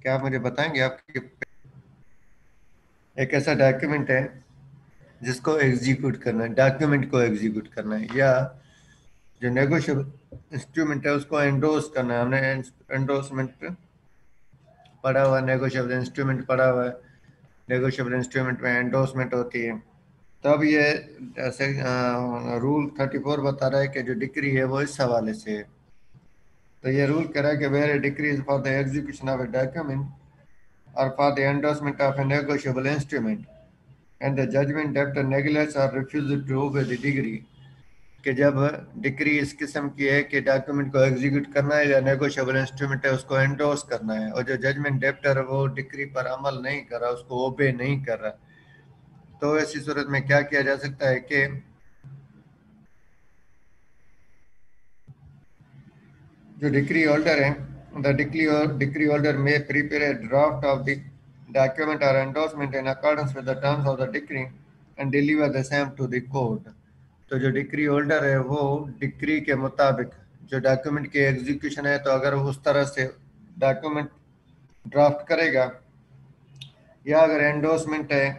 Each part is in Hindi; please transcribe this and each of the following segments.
क्या आप मुझे बताएंगे आपके एक ऐसा डॉक्यूमेंट है जिसको एग्जीक्यूट करना है, डॉक्यूमेंट को एग्जीक्यूट करना है, या जो नेगोशिएबल इंस्ट्रूमेंट है उसको एंडोर्स करना है। हमने एंडोर्समेंट पढ़ा हुआ है, नेगोशिएबल इंस्ट्रूमेंट पढ़ा हुआ है। नेगोशिएबल इंस्ट्रूमेंट में एंडोर्समेंट होती है। तब ये ऐसे रूल 34 बता रहा है कि जो डिक्री है वो इस हवाले से है। तो ये रूल कह रहा है कि where a decree is for the execution of a document और for the endorsement of a negotiable instrument and the judgment debtor neglects और refuse to obey the decree, कि जब डिक्री इस किस्म की है कि डॉक्यूमेंट को एग्जीक्यूट करना है या नेगोशिएबल इंस्ट्रूमेंट है उसको एंडोर्स करना है, और जो जजमेंट डेप्टर है वो डिक्री पर अमल नहीं कर रहा, उसको ओबे नहीं कर रहा, तो ऐसी सूरत में क्या किया जा सकता है कि जो डिक्री होल्डर है, the decree holder may prepare a draft of the document और endorsement in accordance with the terms of the decree and deliver the same to the court. तो जो डिक्री होल्डर है वो डिक्री के मुताबिक जो डॉक्यूमेंट की एग्जीक्यूशन है, तो अगर वो उस तरह से डॉक्यूमेंट ड्राफ्ट करेगा या अगर एंडोर्समेंट है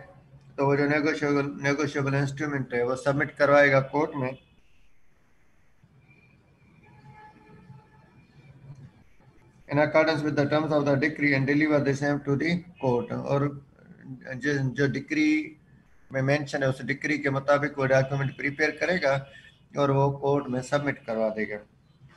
तो वो जो नेगोशिएबल इंस्ट्रूमेंट है वो सबमिट करवाएगा कोर्ट में in accordance with the terms of the decree and deliver the same to the court। और जो डिक्री में मेंशन है उस डिक्री के मुताबिक वो डॉक्यूमेंट प्रिपेयर करेगा और वो कोर्ट में सबमिट करवा देगा।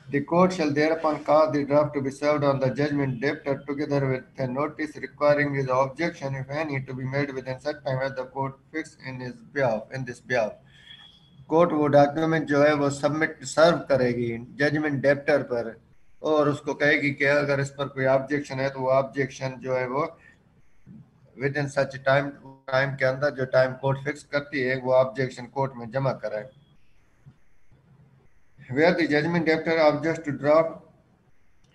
The court shall thereupon cause the draft to be served on the judgment debtor together with a notice requiring his objection, if any, to be made within such time as the court fix in his behalf, in this behalf। Court वो डॉक्यूमेंट जो है वो सबमिट सर्व करेगी जजमेंट डेप्टर पर और उसको कहेगी कि अगर इस पर कोई ऑब्जेक्शन है तो वो ऑब्जेक्शन जो है वो with in such time time के अंदर जो टाइम कोर्ट फिक्स करती है वो ऑब्जेक्शन कोर्ट में जमा कराए। Where the judgment debtor objects to draft,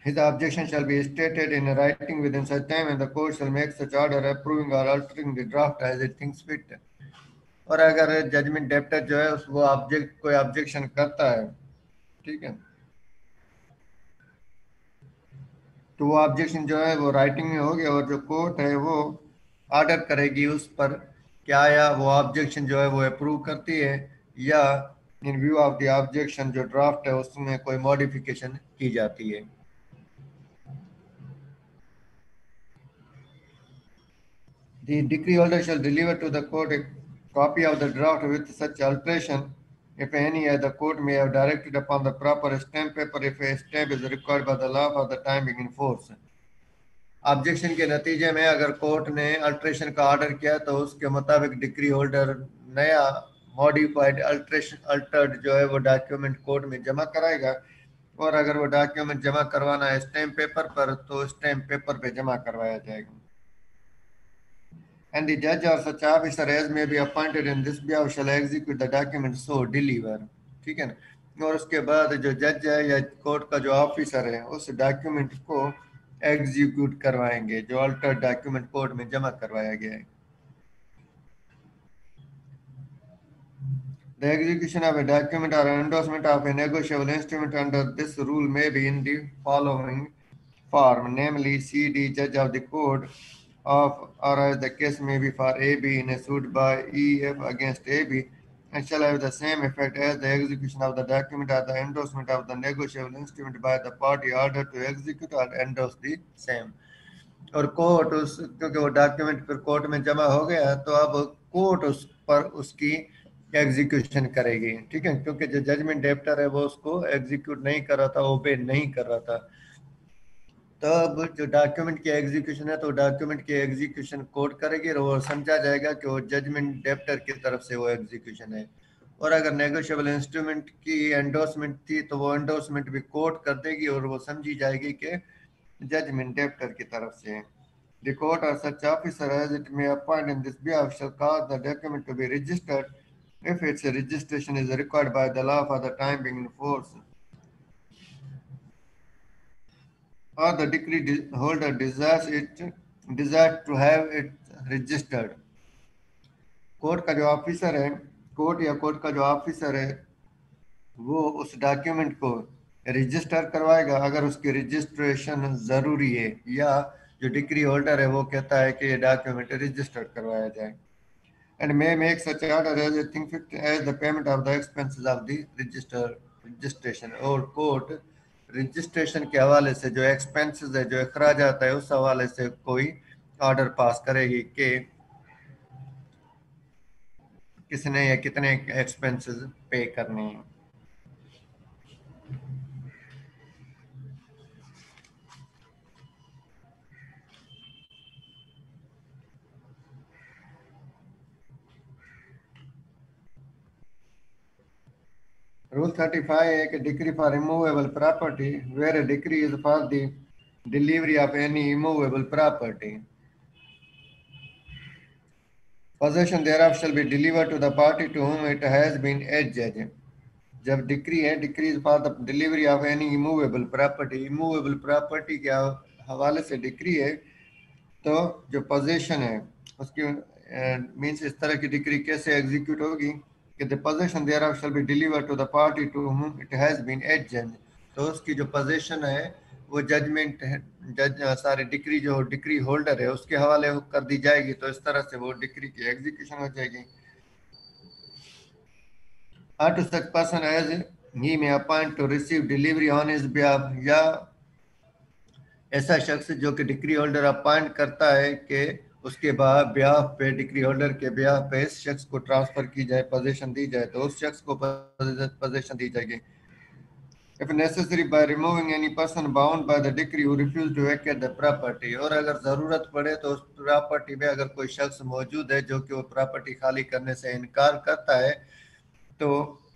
his objection shall be stated in writing within such time and the court shall make such order approving or altering the draft as it thinks fit। और अगर जजमेंट डेप्टर जो है उस वो ऑब्जेक्ट कोई ऑब्जेक्शन करता है, ठीक है, तो वो ऑब्जेक्शन जो है वो राइटिंग में होगी और जो कोर्ट है वो ऑर्डर करेगी उस पर क्या, या वो ऑब्जेक्शन जो है वो अप्रूव करती है या इन व्यू ऑफ द ऑब्जेक्शन जो ड्राफ्ट है उसमें कोई मॉडिफिकेशन की जाती है। The decree holder shall deliver to the court a copy of the draft with such alteration, if any, as the court may have directed upon the proper stamp paper, if a stamp is required by the law for the time being in force। Objection के नतीजे में अगर कोर्ट ने अल्ट्रेशन का ऑर्डर किया तो उसके मुताबिक डिक्री होल्डर नया मॉडिफाइड अल्ट्रेशन अल्टर्ड जो है वो डॉक्यूमेंट कोर्ट में जमा कराएगा, और अगर वो डॉक्यूमेंट जमा करवाना है स्टैम्प पेपर पर तो स्टैम्प पेपर पे जमा करवाया जाएगा। And the judge or such officer as may be appointed in this behalf shall execute the document so deliver। ठीक है ना। और उसके बाद जो जज है या कोर्ट का जो ऑफिसर है उस डॉक्यूमेंट को एग्जीक्यूट करवाएंगे जो अल्टर डॉक्यूमेंट कोर्ट में जमा करवाया गया है। The execution of a document or endorsement of a negotiable instrument under this rule may be in the following form, namely CD, judge of the court of, or as the case may be for AB in a suit by EF against AB, and shall have the same effect as the execution of the document or the endorsement of the negotiable instrument by the party ordered to execute or endorse the same। और कोर्ट उस क्योंकि वो डॉक्यूमेंट फिर कोर्ट में जमा हो गया तो अब कोर्ट उस पर उसकी एग्जीक्यूशन करेगी, ठीक है, क्योंकि जो जजमेंट डेप्टर है वो उसको एग्जीक्यूट नहीं कर रहा था, ओबे नहीं कर रहा था। तो अब जो डॉक्यूमेंट की एग्जीक्यूशन है तो डॉक्यूमेंट की एग्जीक्यूशन कोर्ट करेगी और वो समझा जाएगा कि वो जजमेंट डेप्टर की तरफ से वो एग्जीक्यूशन है। और अगर नेगोशिएबल इंस्ट्रूमेंट की एंडोर्समेंट थी तो वो एंडोर्समेंट भी कोर्ट कर देगी और वो समझी जाएगी कि जजमेंट डेप्टर की तरफ से है। The court or such officer as it may appoint in this behalf shall cause the document to be registered if its registration is required by the law for the time being in force, or the decree holder desires to have it registered। Court का जो ऑफिसर है, कोर्ट या कोर्ट का जो ऑफिसर है वो उस डॉक्यूमेंट को रजिस्टर करवाएगा अगर उसकी रजिस्ट्रेशन जरूरी है या जो डिग्री होल्डर है वो कहता है कि ये डॉक्यूमेंट रजिस्टर्ड करवाया जाए, and may make such order as a thing fit as the payment of the expenses of the registration। और कोर्ट रजिस्ट्रेशन के हवाले से जो एक्सपेंसेस है, जो अखराजात है, उस हवाले से कोई ऑर्डर पास करेगी कि किसने या कितने एक्सपेंसेस पे करने हैं। Rule 35 है कि decree for immovable property where a decree is for the delivery of any immovable property, possession thereof shall be delivered to the party to whom it has been adjudged। जब डिक्री है, decree for the delivery of any immovable property, immovable property के हवाले से डिक्री है, तो जो पोजीशन है उसकी मींस इस तरह की डिक्री कैसे एग्जीक्यूट होगी कि the position thereof shall be delivered to the party to whom it has been adjudged. तो उसकी जो पोजीशन है वो जजमेंट है, जज सारी डिक्री जो डिक्री होल्डर है उसके हवाले कर दी जाएगी, तो इस तरह से वो डिक्री की एग्जीक्यूशन हो जाएगी। or to such person as he may appoint to receive delivery on his behalf, या ऐसा शख्स जो कि डिक्री होल्डर अपॉइंट करता है कि उसके ब्याह पे, डिक्री होल्डर के ब्याह पे इस शख्स को ट्रांसफर की जाए, पोजीशन दी जाए, तो उस शख्स को पोजीशन दी जाएगी। If necessary by removing any person bound by the decree who refuse to vacate the property, और अगर जरूरत पड़े तो उस प्रॉपर्टी में अगर कोई शख्स मौजूद है जो कि वो प्रॉपर्टी खाली करने से इनकार करता है, तो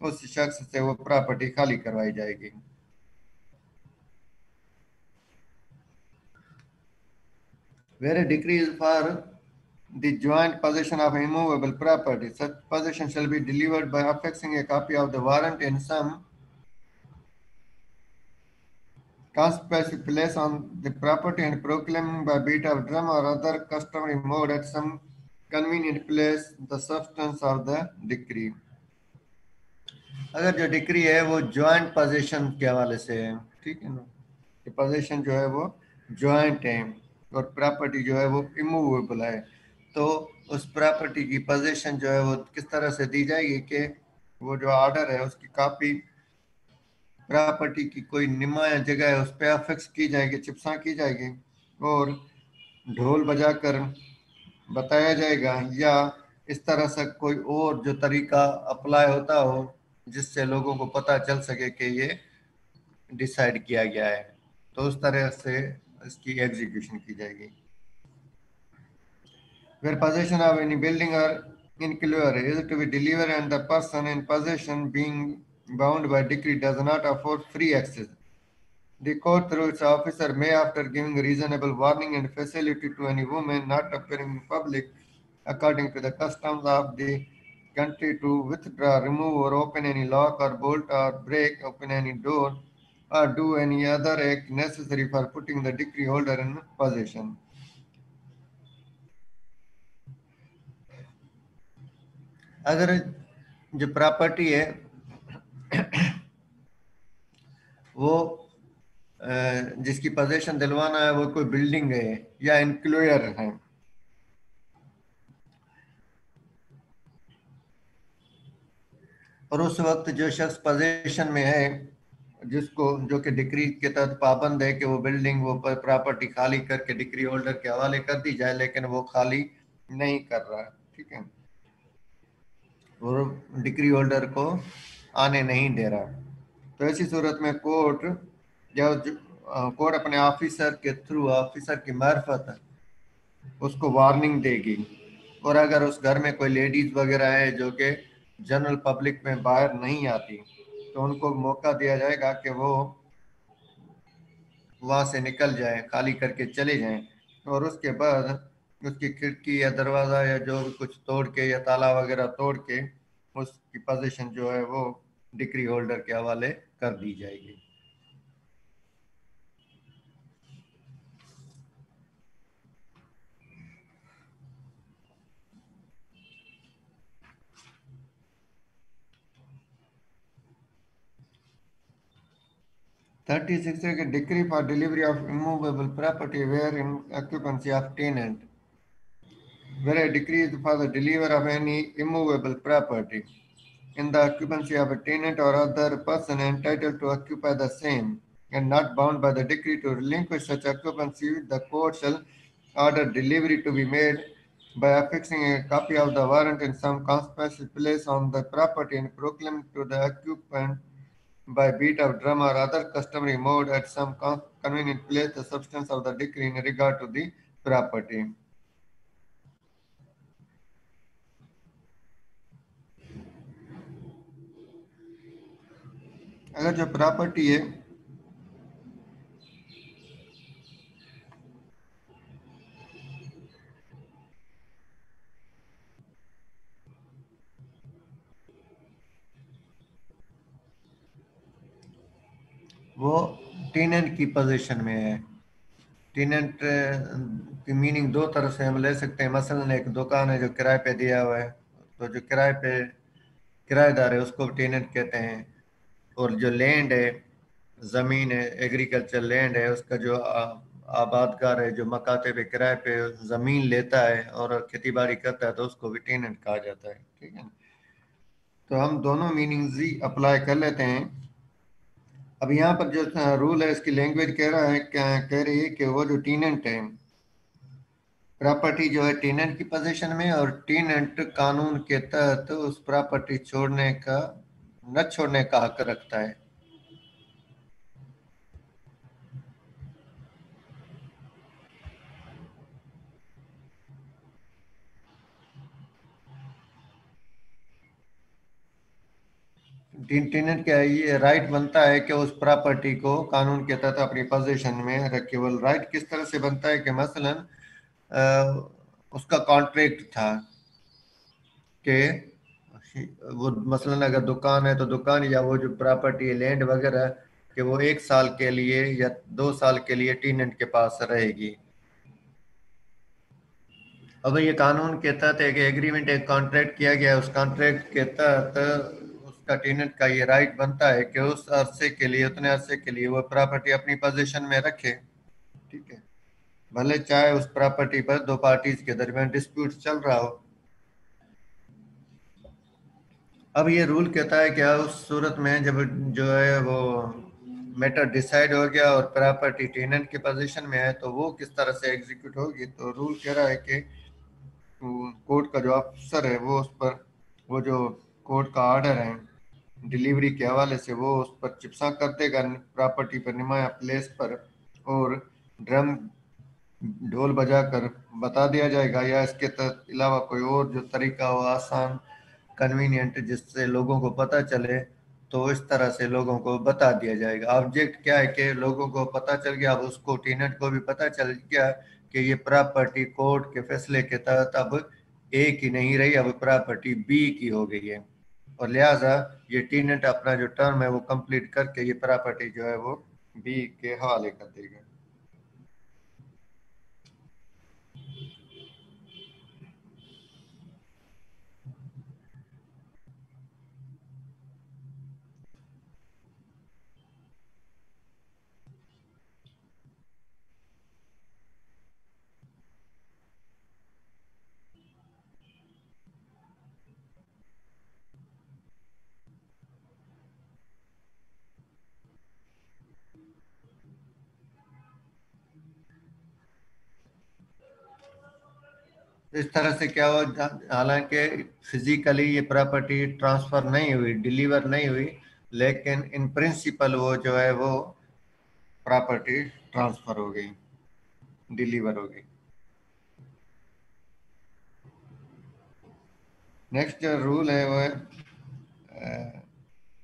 उस शख्स से वो प्रॉपर्टी खाली करवाई जाएगी। Where a decree is for the joint possession of immovable property, such possession shall be delivered by affixing a copy of the warrant in some conspicuous place on the property and proclaiming by beat of drum or other customary mode at some convenient place the substance of the decree। अगर जो डिक्री है वो ज्वाइंट पोजीशन के हवाले से है, ठीक है ना, कि पोजीशन जो है वो ज्वाइंट है और प्रॉपर्टी जो है वो इमूवेबल है, तो उस प्रॉपर्टी की पोजीशन जो है वो किस तरह से दी जाएगी कि वो जो ऑर्डर है उसकी कॉपी प्रॉपर्टी की कोई नुमाया जगह है उस पर अफिक्स की जाएगी, चिपसा की जाएगी, और ढोल बजाकर बताया जाएगा, या इस तरह से कोई और जो तरीका अप्लाई होता हो जिससे लोगों को पता चल सके कि ये डिसाइड किया गया है, तो उस तरह से इसकी एग्जीक्यूशन की जाएगी। Where possession of any building or enclosure is to be delivered and the person in possession being bound by decree does not afford free access, the court through its officer may, after giving reasonable warning and facility to any woman not appearing in public according to the customs of the country, to withdraw, remove or open any lock or bolt or break open any door or do any other act necessary for putting the decree holder in possession। अगर जो प्रॉपर्टी है वो जिसकी पोजीशन दिलवाना है वो कोई बिल्डिंग है या इंक्लोयर है, और उस वक्त जो शख्स पोजीशन में है जिसको जो कि डिक्री के तहत पाबंद है कि वो बिल्डिंग वो प्रॉपर्टी खाली करके डिक्री होल्डर के हवाले कर दी जाए, लेकिन वो खाली नहीं कर रहा, ठीक है, और डिक्री होल्डर को आने नहीं दे रहा, तो ऐसी सूरत में कोर्ट या कोर्ट अपने ऑफिसर के थ्रू, ऑफिसर की मार्फत उसको वार्निंग देगी। और अगर उस घर में कोई लेडीज वगैरह है जो कि जनरल पब्लिक में बाहर नहीं आती, तो उनको मौका दिया जाएगा कि वो वहां से निकल जाए, खाली करके चले जाएं, और उसके बाद उसकी खिड़की या दरवाजा या जो भी कुछ तोड़ के या ताला वगैरह तोड़ के उसकी पोजीशन जो है वो डिक्री होल्डर के हवाले कर दी जाएगी। 36 is a decree for delivery of immovable property wherein occupancy of tenant. Where a decree is for the delivery of any immovable property in the occupancy of a tenant or other person entitled to occupy the same and not bound by the decree to relinquish such occupancy, the court shall order delivery to be made by affixing a copy of the warrant in some conspicuous place on the property and proclaiming to the occupant by beat of drum or other customary mode at some convenient place the substance of the decree in regard to the property. अगर जो प्रॉपर्टी है वो टेनेंट की पोजीशन में है। टेनेंट की मीनिंग दो तरह से हम ले सकते हैं। मसलन एक दुकान है जो किराए पे दिया हुआ है, तो जो किराए पे किराएदार है उसको टेनेंट कहते हैं। और जो लैंड है, ज़मीन है, एग्रीकल्चर लैंड है, उसका जो आबादगार है जो मकाते पे किराए पे ज़मीन लेता है और खेती बाड़ी करता है तो उसको भी टेनेंट कहा जाता है। ठीक है, तो हम दोनों मीनिंग्स ही अप्लाई कर लेते हैं। अब यहाँ पर जो रूल है इसकी लैंग्वेज कह रहा है, क्या कह रही है कि वो जो टेनेंट है, प्रॉपर्टी जो है टेनेंट की पोजीशन में, और टेनेंट कानून के तहत उस प्रॉपर्टी छोड़ने का न छोड़ने का हक रखता है। टेनेंट का ये राइट बनता है कि उस प्रॉपर्टी को कानून के तहत अपनी पोजीशन में रखे। वो राइट किस तरह से बनता है कि मसलन उसका कॉन्ट्रैक्ट था कि वो मसलन अगर दुकान है तो दुकान, या वो जो प्रॉपर्टी है लैंड वगैरह, कि वो 1 साल के लिए या 2 साल के लिए टेनेंट के पास रहेगी। अब ये कानून के तहत एक एग्रीमेंट, एक कॉन्ट्रैक्ट किया गया, उस कॉन्ट्रैक्ट के तहत उसका टेनेंट का ये राइट बनता है कि उस अरसे के लिए, उतने अरसे के लिए वो प्रॉपर्टी अपनी पोजीशन में रखे। ठीक है, भले चाहे उस प्रॉपर्टी पर दो पार्टीज के दरमियान डिस्प्यूट चल रहा हो। अब ये रूल कहता है कि उस सूरत में जब जो है वो मैटर डिसाइड हो गया और प्रॉपर्टी टेनेंट के पोजीशन में है तो वो किस तरह से एग्जीक्यूट होगी। तो रूल कह रहा है कि कोर्ट का जो अफसर है वो उस पर, वो जो कोर्ट का ऑर्डर है डिलीवरी के हवाले से, वो उस पर चिप्सा कर देगा प्रॉपर्टी पर नुमाया प्लेस पर, और ड्रम ढोल बजाकर बता दिया जाएगा, या इसके अलावा कोई और जो तरीका हो आसान कन्वीनियंट जिससे लोगों को पता चले, तो इस तरह से लोगों को बता दिया जाएगा। ऑब्जेक्ट क्या है कि लोगों को पता चल गया, अब उसको टेनेंट को भी पता चल गया कि ये प्रॉपर्टी कोर्ट के फैसले के तहत अब ए की नहीं रही, अब प्रॉपर्टी बी की हो गई है, और लिहाजा ये टेनेंट अपना जो टर्म है वो कंप्लीट करके ये प्रॉपर्टी जो है वो बी के हवाले कर देगा। इस तरह से क्या हो, हालांकि फिजिकली ये प्रॉपर्टी ट्रांसफर नहीं हुई, डिलीवर नहीं हुई, लेकिन इन प्रिंसिपल वो जो है वो प्रॉपर्टी ट्रांसफर हो गई, डिलीवर हो गई। नेक्स्ट जो रूल है वो है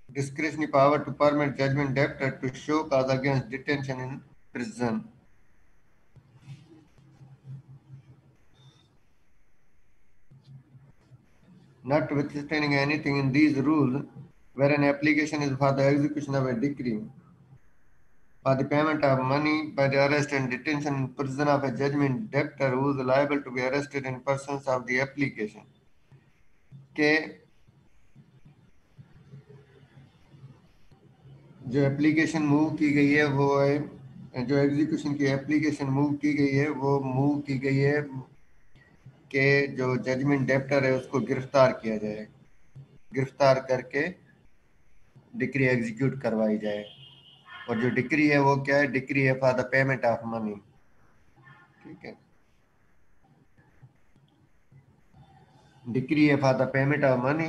discretionary power to permit judgment debtor to show cause against detention in prison. Notwithstanding anything in these rules, where an application is for the execution of a decree for the payment of money by the arrest and detention in prison of a judgment debtor who is liable to be arrested in persons of the application, के जो एप्लीकेशन मूव की गई है वो है, जो एग्जीक्यूशन की एप्लीकेशन मूव की गई है वो मूव की गई है कि जो जजमेंट डेप्टर है उसको गिरफ्तार किया जाए, गिरफ्तार करके डिक्री एग्जीक्यूट करवाई जाए। और जो डिक्री है वो क्या है, डिक्री है for the payment of money. ठीक है, डिक्री है for the payment of money.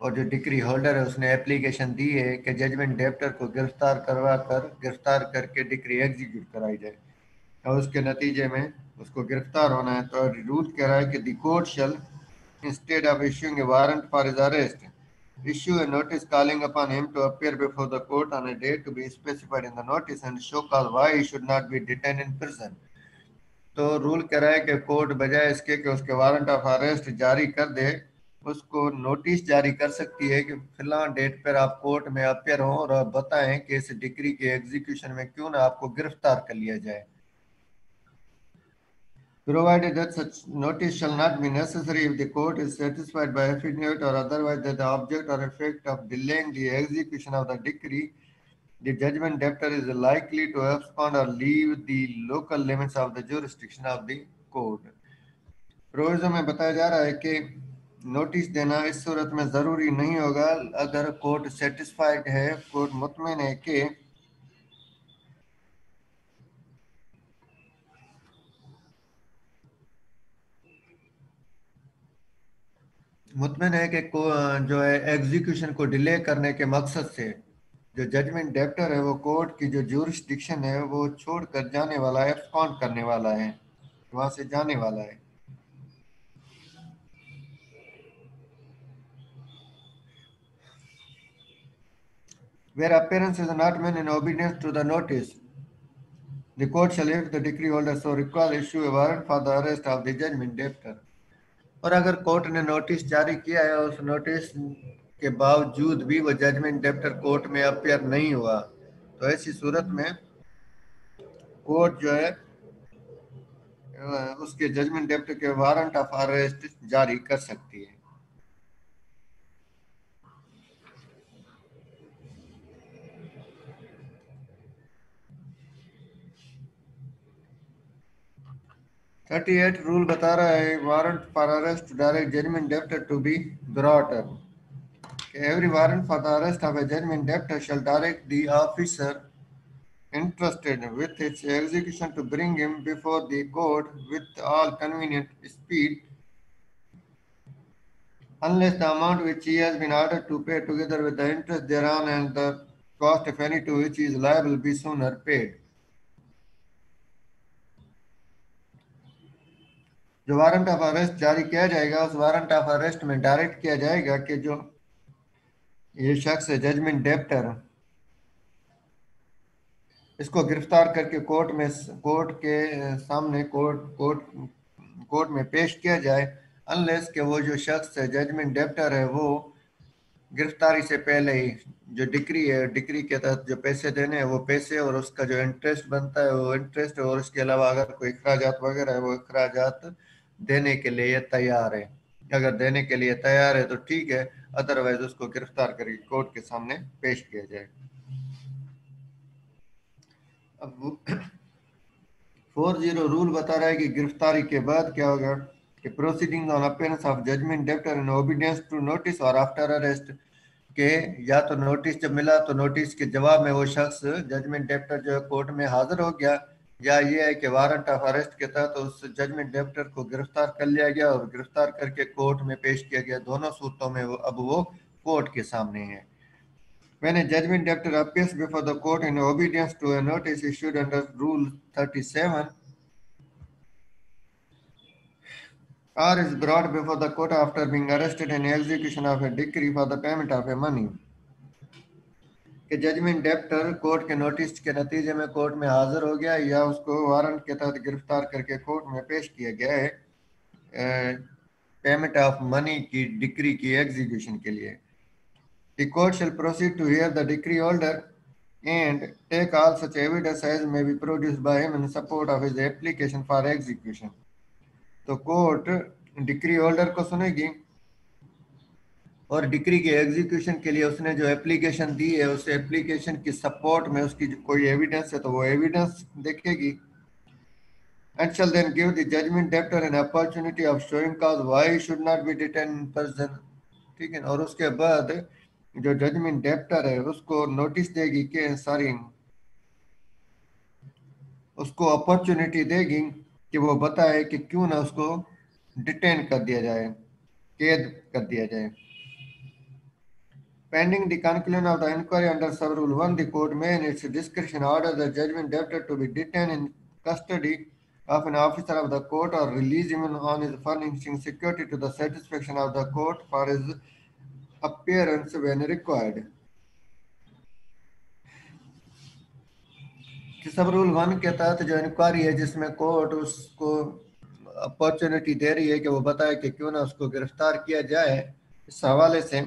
और जो डिक्री होल्डर है उसने एप्लीकेशन दी है कि जजमेंट डेप्टर को गिरफ्तार करके डिक्री एग्जीक्यूट कराई जाए, और उसके नतीजे में उसको गिरफ्तार होना है। तो रूल कह रहा है कि the court shall instead of issuing A warrant for his arrest issue a notice calling upon him to appear before the court on a date to be specified in the notice and show cause why he should not be detained in prison। तो रूल कह रहा है कि कोर्ट बजाय इसके कि उसके वारंट ऑफ अरेस्ट जारी कर दे, उसको नोटिस जारी कर सकती है कि फिलहाल डेट पर आप कोर्ट में अपेयर हो और आप बताएं कि इस डिक्री के एग्जीक्यूशन में क्यों ना आपको गिरफ्तार कर लिया जाए। Provided that such notice shall not be necessary if the court is satisfied by affidavit or otherwise that the object or effect of delaying the execution of the decree, the judgment debtor is likely to abscond or leave the local limits of the jurisdiction of the court। Proviso में बताया जा रहा है कि नोटिस देना इस सूरत में जरूरी नहीं होगा अगर कोर्ट सेटिस्फाइड है, कोर्ट मुतमिन है कि जो है एग्जीक्यूशन को डिले करने के मकसद से जो जजमेंट डेप्टर है वो कोर्ट की जो ज्यूरिस्डिक्शन है वो छोड़कर जाने वाला है, एब्सकॉन्ड करने वाला है, वहां से जाने वाला है। Where appearance is not made in obedience to the notice, the court shall, if the decree holder so requires, issue a warrant for the arrest of the judgment debtor। और अगर कोर्ट ने नोटिस जारी किया है, उस नोटिस के बावजूद भी वो जजमेंट डेप्टर कोर्ट में अपेयर नहीं हुआ, तो ऐसी सूरत में कोर्ट जो है उसके जजमेंट डेप्टर के वारंट ऑफ अरेस्ट जारी कर सकती है। 38 रूल बता रहा है warrant for arrest direct judgment debtor to be brought up. Every warrant for the arrest of a judgment debtor shall direct the officer entrusted with its execution to bring him before the court with all convenient speed, unless the amount which he has been ordered to pay, together with the interest thereon and the cost, if any, to which he is liable, be sooner paid। जो वारंट ऑफ अरेस्ट जारी किया जाएगा उस वारंट ऑफ अरेस्ट में डायरेक्ट किया जाएगा कि जो ये शख्स है जजमेंट डेप्टर, इसको गिरफ्तार करके कोर्ट के सामने कोर्ट में पेश किया जाए, अनलेस के वो जो शख्स है जजमेंट डेप्टर है वो गिरफ्तारी से पहले ही जो डिक्री है, डिक्री के तहत जो पैसे देने हैं वो पैसे और उसका जो इंटरेस्ट बनता है वो इंटरेस्ट, और उसके अलावा अगर कोई अखराजात वगैरह है वो अखराजात देने के लिए ये तैयार है। अगर देने के लिए तैयार है तो ठीक है, अदरवाइज उसको गिरफ्तार करके कोर्ट के सामने पेश किया जाए। अब 40 रूल बता रहा है कि गिरफ्तारी के बाद क्या होगा, कि proceeding on appearance of judgment debtor in obedience to notice or after arrest, के या तो नोटिस जब मिला तो नोटिस के जवाब में वो शख्स जजमेंट डेप्टर जो है कोर्ट में हाजिर हो गया, या ये है कि वारंट ऑफ अरेस्ट के तहत तो उस जजमेंट डेप्टर को गिरफ्तार कर लिया गया और गिरफ्तार करके कोर्ट में पेश किया गया। दोनों सूरतों में वो कोर्ट के सामने है। When a judgment debtor appears before the court in obedience to a notice issued under Rule 37, or is brought before the court after being arrested in execution of a decree for the payment of a money, कि जजमेंट डेप्टर कोर्ट के नोटिस के नतीजे में कोर्ट में हाजिर हो गया या उसको वारंट के तहत गिरफ्तार करके कोर्ट में पेश किया गया है पेमेंट ऑफ मनी की डिक्री की एग्जीक्यूशन के लिए। The court shall proceed to hear the decree holder and take all such evidence as may be produced by him in support of his application for execution। तो कोर्ट डिक्री होल्डर को सुनेगी और डिक्री के एग्जीक्यूशन के लिए उसने जो एप्लीकेशन दी है उस एप्लीकेशन की सपोर्ट में उसकी कोई एविडेंस है तो वो एविडेंस देखेगी। And shall then give the judgment debtor an opportunity of showing cause why he should not be detained in person। ठीक है, और उसके बाद जो जजमेंट डेप्टर है उसको नोटिस देगी कि सॉरी, उसको अपॉर्चुनिटी देगी कि वो बताए कि क्यों ना उसको डिटेन कर दिया जाए, कैद कर दिया जाए। Pending the conclusion of the inquiry under sub-rule 1, the court may in its discretion order the judgment debtor to be detained in custody of an officer of the court or release him on his furnishing security to the satisfaction of the court for his appearance when required। कि सब रूल 1 के तहत जो इंक्वायरी है जिसमें कोर्ट उसको अपॉर्चुनिटी दे रही है कि वो बताए कि क्यों ना उसको गिरफ्तार किया जाए, इस हवाले से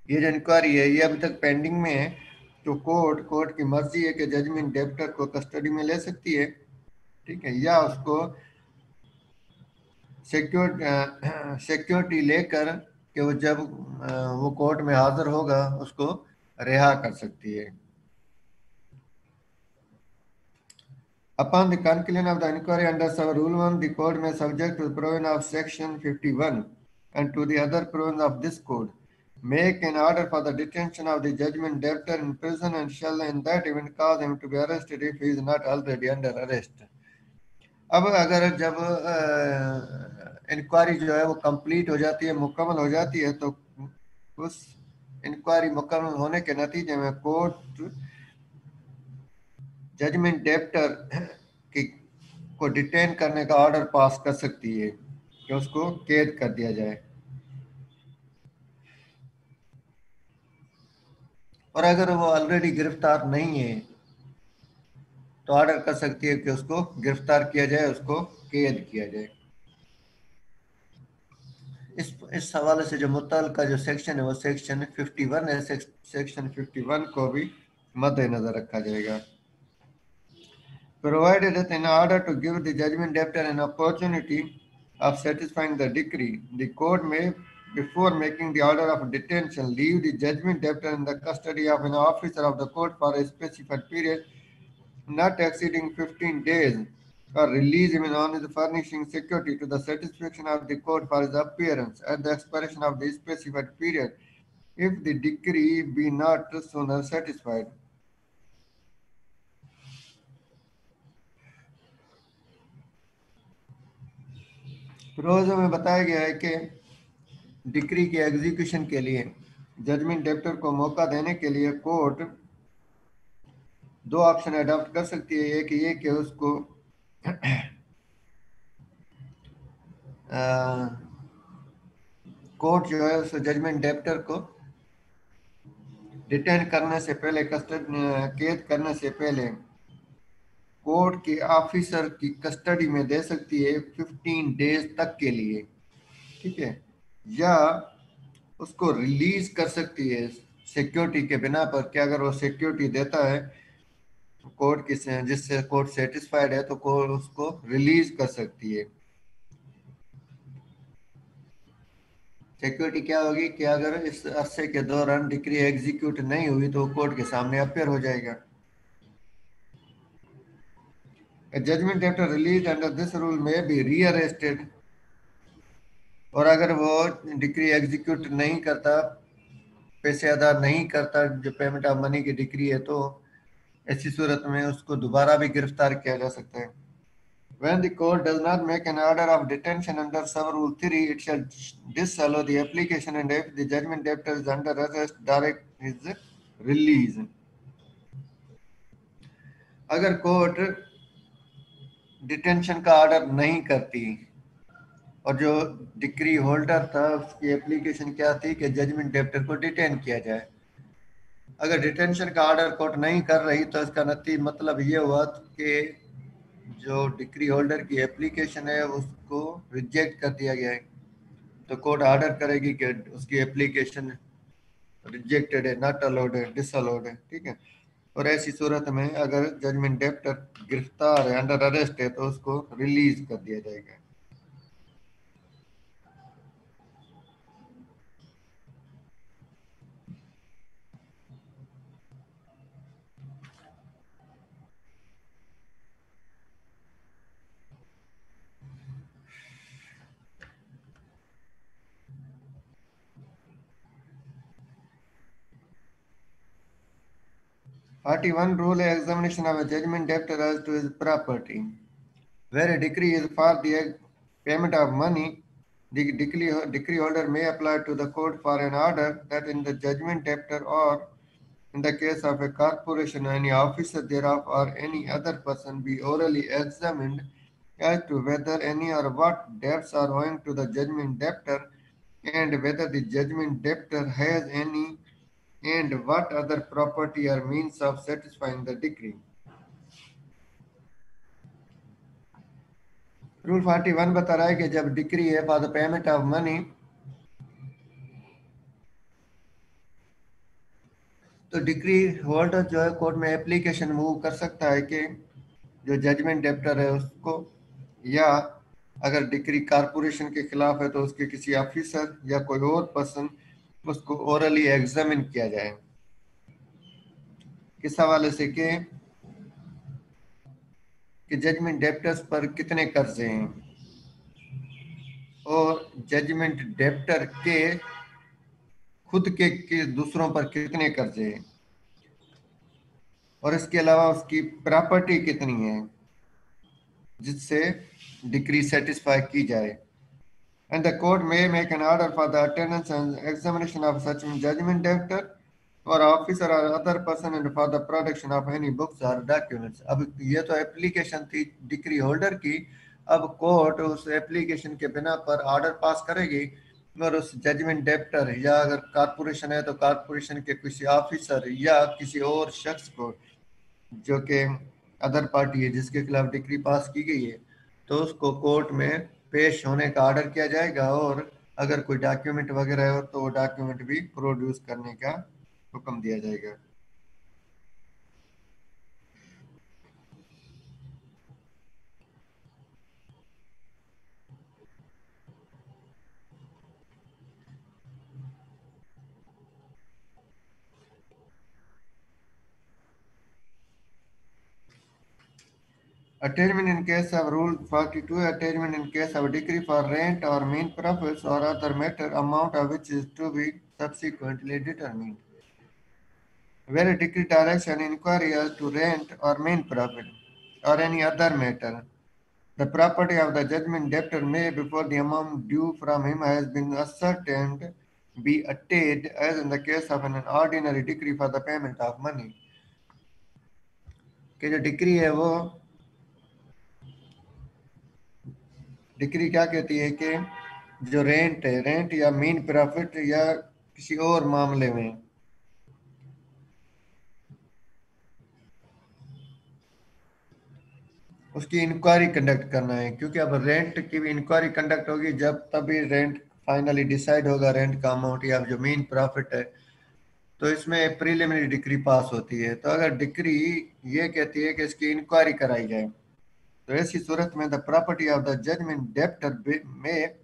ये जो इंक्वायरी है ये अभी तक पेंडिंग में है। तो कोर्ट की मर्जी है कि जजमेंट डेप्टर को कस्टडी में ले सकती है, ठीक है, या उसको सिक्योरिटी लेकर कि वो जब वो कोर्ट में हाजिर होगा उसको रिहा कर सकती है। Upon the conclusion of the inquiry under Rule 1, the court may subject to the provision of Section 51 and to the other provisions of this code, make an order for the detention of the judgment debtor in prison and shall in that event cause him to be arrested if he is not already under arrest। अब अगर जब इंक्वायरी जो है वो कंप्लीट हो जाती है, मुकम्मल हो जाती है, तो उस इंक्वायरी मुकम्मल होने के नतीजे में कोर्ट जजमेंट डेप्टर की को डिटेन करने का ऑर्डर पास कर सकती है कि उसको कैद कर दिया जाए। और अगर वो ऑलरेडी गिरफ्तार नहीं है तो ऑर्डर कर सकती है कि उसको गिरफ्तार किया जाए, उसको कैद किया जाए। इस हवाले से जो मुतल्लिका जो सेक्शन है वो सेक्शन 51 है, सेक्शन 51 को भी मद्देनजर रखा जाएगा। Provided that in order to give the judgment debtor an opportunity of satisfying the decree, the court may, before making the order of detention, leave the judgment debtor in the custody of an officer of the court for a specified period not exceeding 15 days, or release him on his furnishing security to the satisfaction of the court for his appearance at the expiration of the specified period, if the decree be not sooner satisfied। Provision में बताया गया है कि डिक्री के एग्जीक्यूशन के लिए जजमेंट डेप्टर को मौका देने के लिए कोर्ट दो ऑप्शन अडॉप्ट कर सकती है। एक ये कि उसको कोर्ट जो है उस जजमेंट डेप्टर को डिटेन करने से पहले, कैद करने से पहले कोर्ट के ऑफिसर की कस्टडी में दे सकती है 15 डेज तक के लिए, ठीक है, या उसको रिलीज कर सकती है सिक्योरिटी के बिना पर कि अगर वो सिक्योरिटी देता है कोर्ट की जिससे कोर्ट सेटिस्फाइड है तो कोर्ट उसको रिलीज कर सकती है। सिक्योरिटी क्या होगी कि अगर इस अरसे के दौरान डिक्री एग्जीक्यूट नहीं हुई तो कोर्ट के सामने अपेयर हो जाएगा। A judgment after release under this rule may be rearrested, और अगर वो डिक्री एग्जीक्यूट नहीं करता, पैसे अदा नहीं करता, जो पेमेंट ऑफ मनी की डिक्री है, तो ऐसी सूरत में उसको दोबारा भी गिरफ्तार किया जा सकता है। When the court does not make an order of detention under sub-rule 3, it shall disallow the application, and if the judgment debtor is under arrest, direct his release। अगर कोर्ट डिटेंशन का ऑर्डर नहीं करती और जो डिक्री होल्डर था उसकी एप्लीकेशन क्या थी कि जजमेंट डेप्टर को डिटेन किया जाए, अगर डिटेंशन का ऑर्डर कोर्ट नहीं कर रही तो इसका मतलब ये हुआ कि जो डिक्री होल्डर की एप्लीकेशन है उसको रिजेक्ट कर दिया गया है, तो कोर्ट ऑर्डर करेगी कि उसकी एप्लीकेशन रिजेक्टेड है, नॉट अलाउड है, डिसअलाउड है, ठीक है। और ऐसी सूरत में अगर जजमेंट डेप्टर गिरफ्तार है, अंडर अरेस्ट है, तो उसको रिलीज कर दिया जाएगा। 41 rule examination of a judgment debtor as to his property. Where a decree is for the payment of money, the decree holder may apply to the court for an order that in the judgment debtor or in the case of a corporation, any officer thereof or any other person be orally examined as to whether any or what debts are owing to the judgment debtor and whether the judgment debtor has any and what other property or means of satisfying the decree. Rule 41 बता रहा है कि जब डिक्री है for the payment of money, तो डिक्री होल्डर जो है कोर्ट में एप्लीकेशन मूव कर सकता है कि जो जजमेंट डेप्टर है उसको, या अगर डिक्री कारपोरेशन के खिलाफ है तो उसके किसी ऑफिसर या कोई और पर्सन उसको ओरली एग्जामिन किया जाए। किस हवाले से कि जजमेंट डेप्टर्स पर कितने कर्जे हैं और जजमेंट डेप्टर के खुद के दूसरों पर कितने कर्जे हैं, और इसके अलावा उसकी प्रॉपर्टी कितनी है जिससे डिक्री सेटिस्फाई की जाए। And the court may make an order for the attendance and examination of such judgment debtor or officer or other person and for the production of any books or documents. अब ये तो एप्लीकेशन थी डिक्री होल्डर की, अब कोर्ट उस एप्लीकेशन के बिना पर ऑर्डर पास करेगी और उस जजमेंट डेप्टर या अगर कारपोरेशन है तो कारपोरेशन के किसी ऑफिसर या किसी और शख्स को जो कि अदर पार्टी है जिसके खिलाफ डिक्री पास की गई है, तो उसको कोर्ट में पेश होने का ऑर्डर किया जाएगा और अगर कोई डॉक्यूमेंट वगैरह हो तो वो डॉक्यूमेंट भी प्रोड्यूस करने का हुक्म दिया जाएगा। Attachment in case of Rule 42, attachment in case of decree for rent or main profits or other matter, amount of which is to be subsequently determined. Where a decree directs an inquiry as to rent or main profit or any other matter, the property of the judgment debtor may, before the amount due from him has been ascertained, be attached as in the case of an ordinary decree for the payment of money. कि जो डिक्री है वो डिक्री क्या कहती है कि जो रेंट है, रेंट या मेन प्रॉफिट या किसी और मामले में उसकी इंक्वायरी कंडक्ट करना है, क्योंकि अब रेंट की भी इंक्वायरी कंडक्ट होगी जब तभी रेंट फाइनली डिसाइड होगा, रेंट का अमाउंट या जो मेन प्रॉफिट है। तो इसमें प्रीलिमिनरी डिक्री पास होती है। तो अगर डिक्री ये कहती है कि इसकी इंक्वायरी कराई जाए तो ऐसी सूरत में the property of the judgment debtor may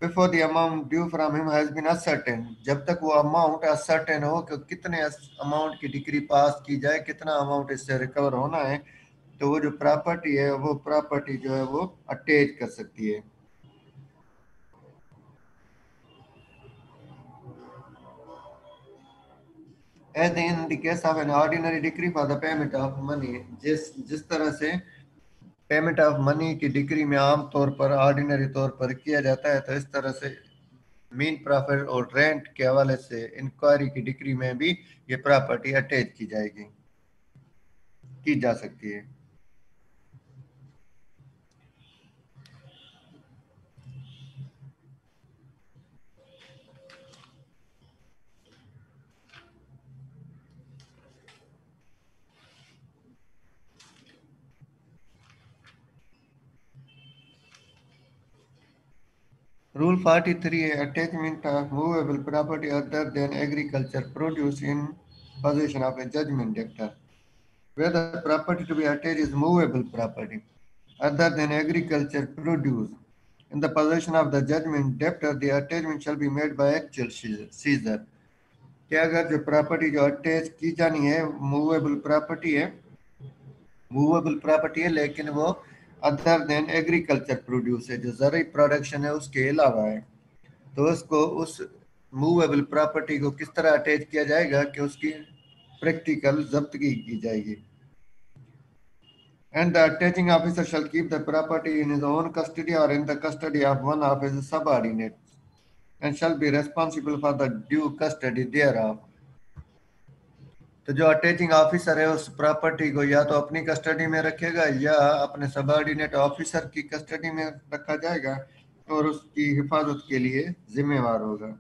before the amount due from him has been ascertain, जब तक वो अमाउंट असर्टेन हो कि कितने अमाउंट की डिक्री पास की जाए, कितना अमाउंट इससे रिकवर होना है, तो वो जो प्रॉपर्टी है वो प्रॉपर्टी जो है वो अटैच कर सकती है। As in the case of an ordinary decree for the payment of money, जिस तरह से पेमेंट ऑफ मनी की डिक्री में आम तौर पर ऑर्डिनरी तौर पर किया जाता है, तो इस तरह से मेन प्रॉफिट और रेंट के हवाले से इंक्वायरी की डिक्री में भी ये प्रॉपर्टी अटैच की जा सकती है। Rule 43, attachment of movable property other than agriculture produce in possession of a judgment debtor. Where the property to be attached is movable property other than agriculture produce in the possession of the judgment debtor, the attachment shall be made by actual seizure. कि अगर जो प्रॉपर्टी जो अटैच की जानी है मूवेबल प्रॉपर्टी है लेकिन वो अदर देन एग्रीकल्चर प्रोड्यूस है, जो ज़रूरी प्रोडक्शन है उसके अलावा है, तो उसको उस मूवेबल प्रॉपर्टी को किस तरह अटैच किया जाएगा कि उसकी प्रैक्टिकल जब्तगी की जाएगी। And the attaching officer shall keep the property in his own custody or in the custody of one of his subordinates and shall be responsible for the due custody thereof. तो जो अटैचिंग ऑफिसर है उस प्रॉपर्टी को या तो अपनी कस्टडी में रखेगा या अपने सबऑर्डिनेट ऑफिसर की कस्टडी में रखा जाएगा और उसकी हिफाजत के लिए जिम्मेवार होगा।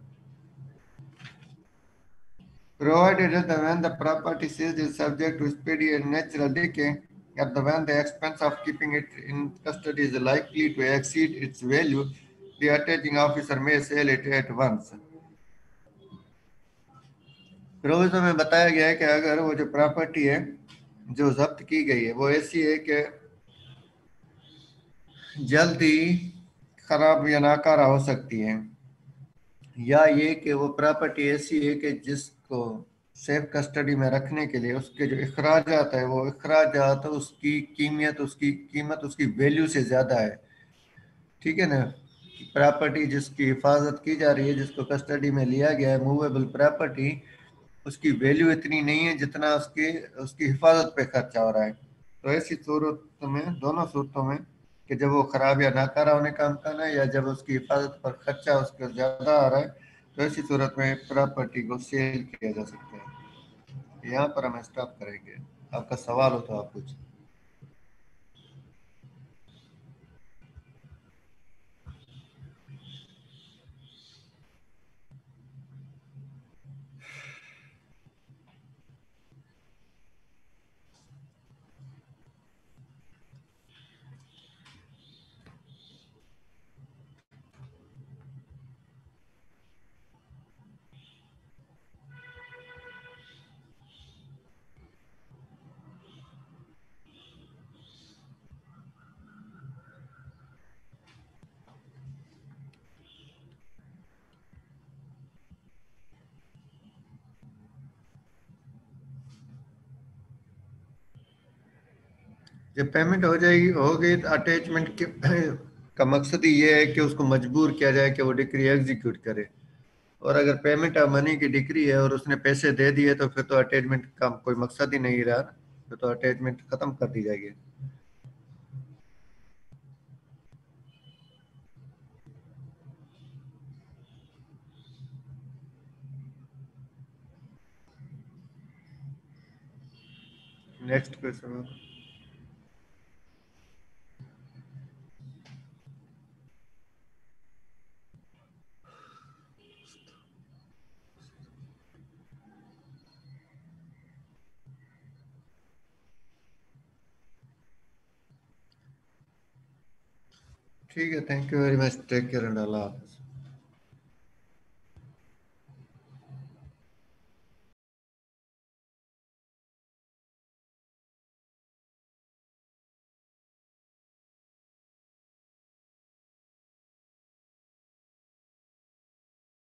Provided that when the property seized is subject to speedy and natural decay, or when the expense of keeping it in custody is likely to exceed its value, the attaching officer may sell it at once. Provision में बताया गया है कि अगर वो जो प्रॉपर्टी है जो जब्त की गई है वो ऐसी है कि जल्दी खराब या नाकारा हो सकती है, या ये कि वो प्रॉपर्टी ऐसी है कि जिसको सेफ कस्टडी में रखने के लिए उसके जो अखराजात है वो अखराजात उसकी कीमत उसकी वैल्यू से ज़्यादा है। ठीक है ना। प्रॉपर्टी जिसकी हिफाजत की जा रही है, जिसको कस्टडी में लिया गया है, मूवेबल प्रॉपर्टी, उसकी वैल्यू इतनी नहीं है जितना उसकी उसकी हिफाजत पे खर्चा हो रहा है। तो ऐसी सूरत में, दोनों सूरतों में, कि जब वो खराब या नाकारा होने का अमकान है या जब उसकी हिफाजत पर खर्चा उसका ज़्यादा आ रहा है, तो ऐसी सूरत में प्रॉपर्टी को सेल किया जा सकता है। यहाँ पर हम स्टॉप करेंगे। आपका सवाल हो तो आप पूछें। जब पेमेंट हो जाएगी हो गई तो अटैचमेंट के का मकसद ही ये है कि उसको मजबूर किया जाए कि वो डिक्री एग्जीक्यूट करे। और अगर पेमेंट ऑफ मनी की डिक्री है और उसने पैसे दे दिए तो फिर तो अटैचमेंट का कोई मकसद ही नहीं रहा, फिर तो अटैचमेंट खत्म कर दी जाएगी। Next question. ठीक है, thank you very much, take care and अल्लाह हाफिज।